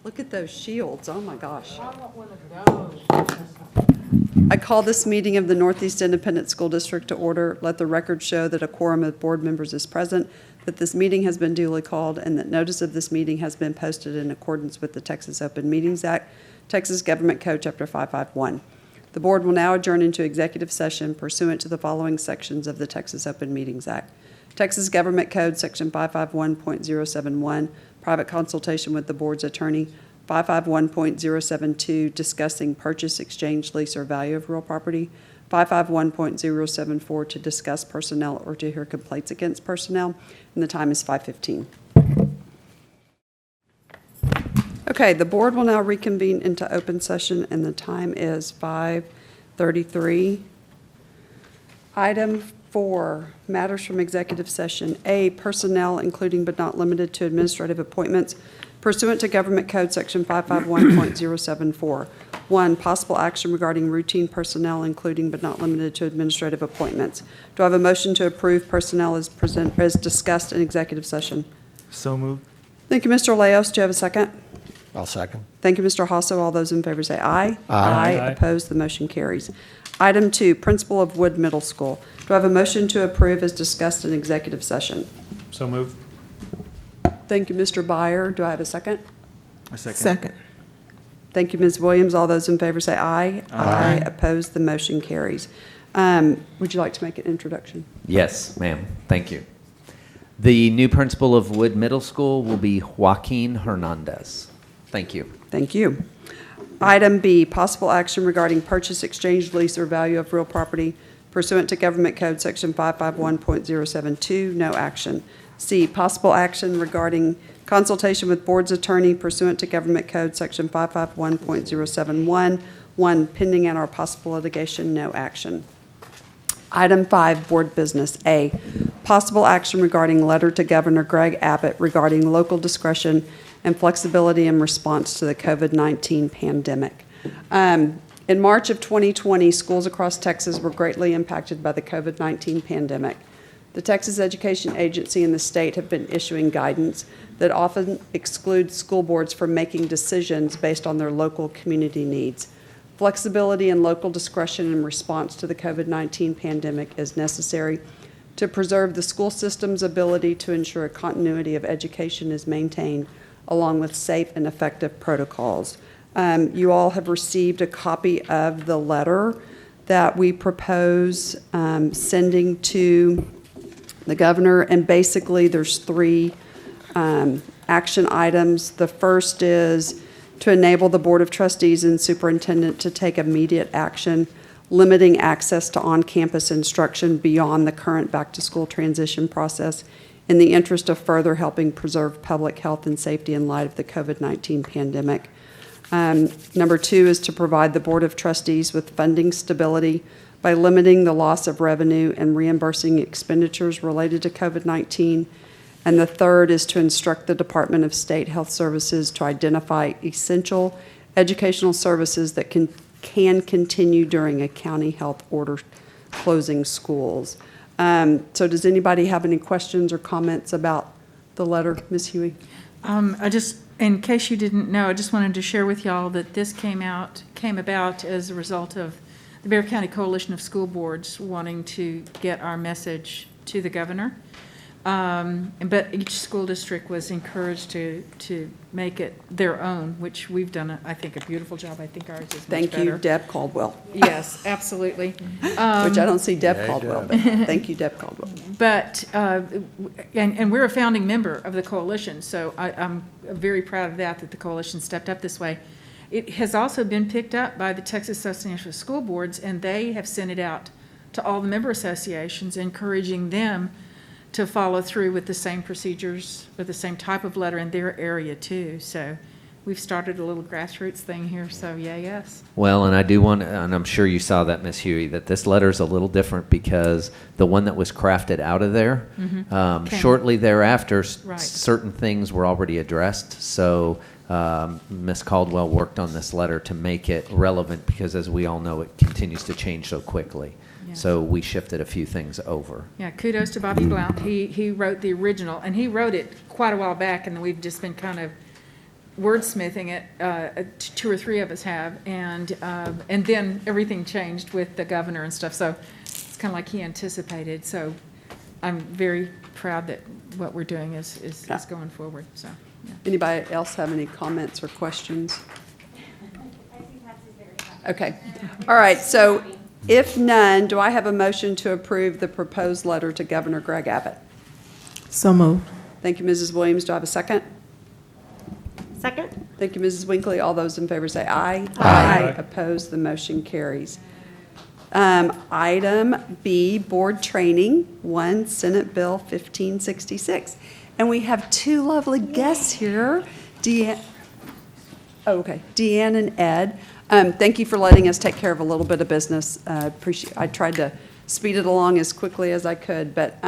Look at those shields. Oh, my gosh. I want one of those. I call this meeting of the Northeast Independent School District to order. Let the record show that a quorum of board members is present, that this meeting has been duly called, and that notice of this meeting has been posted in accordance with the Texas Open Meetings Act, Texas Government Code, Chapter 551. The board will now adjourn into executive session pursuant to the following sections of the Texas Open Meetings Act. Texas Government Code, Section 551.071, private consultation with the board's attorney. 551.072, discussing purchase, exchange, lease, or value of real property. 551.074, to discuss personnel or to hear complaints against personnel. And the time is 5:15. Okay, the board will now reconvene into open session, and the time is 5:33. Item 4, matters from executive session. A, personnel, including but not limited to administrative appointments pursuant to Government Code Section 551.074. 1, possible action regarding routine personnel, including but not limited to administrative appointments. Do I have a motion to approve personnel as discussed in executive session? So moved. Thank you, Mr. Leos. Do you have a second? I'll second. Thank you, Mr. Hasso. All those in favor say aye. Aye. Opposed, the motion carries. Item 2, principal of Wood Middle School. Do I have a motion to approve as discussed in executive session? So moved. Thank you, Mr. Byer. Do I have a second? A second. Second. Thank you, Ms. Williams. All those in favor say aye. Aye. Opposed, the motion carries. Would you like to make an introduction? Yes, ma'am. Thank you. The new principal of Wood Middle School will be Joaquin Hernandez. Thank you. Thank you. Item B, possible action regarding purchase, exchange, lease, or value of real property pursuant to Government Code Section 551.072, no action. C, possible action regarding consultation with board's attorney pursuant to Government Code Section 551.071, 1, pending and or possible litigation, no action. Item 5, board business. A, possible action regarding letter to Governor Greg Abbott regarding local discretion and flexibility in response to the COVID-19 pandemic. In March of 2020, schools across Texas were greatly impacted by the COVID-19 pandemic. The Texas Education Agency and the state have been issuing guidance that often excludes school boards from making decisions based on their local community needs. Flexibility and local discretion in response to the COVID-19 pandemic is necessary to preserve the school system's ability to ensure a continuity of education is maintained, along with safe and effective protocols. You all have received a copy of the letter that we propose sending to the governor, and basically there's 3 action items. The first is to enable the Board of Trustees and Superintendent to take immediate action limiting access to on-campus instruction beyond the current back-to-school transition process in the interest of further helping preserve public health and safety in light of the COVID-19 pandemic. Number 2 is to provide the Board of Trustees with funding stability by limiting the loss of revenue and reimbursing expenditures related to COVID-19. And the third is to instruct the Department of State Health Services to identify essential educational services that can continue during a county health order closing schools. So does anybody have any questions or comments about the letter, Ms. Huey? In case you didn't know, I just wanted to share with y'all that this came about as a result of the Bexar County Coalition of School Boards wanting to get our message to the governor. But each school district was encouraged to make it their own, which we've done, I think, a beautiful job. I think ours is much better. Thank you, Deb Caldwell. Yes, absolutely. Which I don't see Deb Caldwell, but thank you, Deb Caldwell. But, and we're a founding member of the coalition, so I'm very proud of that the coalition stepped up this way. It has also been picked up by the Texas Association of School Boards, and they have sent it out to all the member associations, encouraging them to follow through with the same procedures, with the same type of letter in their area too. So we've started a little grassroots thing here, so yeah, yes. Well, and I do want, and I'm sure you saw that, Ms. Huey, that this letter is a little different because the one that was crafted out of there, shortly thereafter, Right. certain things were already addressed. So Ms. Caldwell worked on this letter to make it relevant because, as we all know, it continues to change so quickly. Yeah. So we shifted a few things over. Yeah, kudos to Bobby Blount. He wrote the original, and he wrote it quite a while back, and we've just been kind of wordsmithing it, two or three of us have, and then everything changed with the governor and stuff, so it's kind of like he anticipated, so I'm very proud that what we're doing is Yeah. going forward, so, yeah. Anybody else have any comments or questions? Okay. All right, so if none, do I have a motion to approve the proposed letter to Governor Greg Abbott? So moved. Thank you, Mrs. Williams. Do I have a second? Second? Thank you, Mrs. Winkley. All those in favor say aye. Aye. Opposed, the motion carries. Item B, Board Training, 1 Senate Bill 1566. And we have two lovely guests here, Deanne and Ed. Thank you for letting us take care of a little bit of business. I tried to speed it along as quickly as I could, but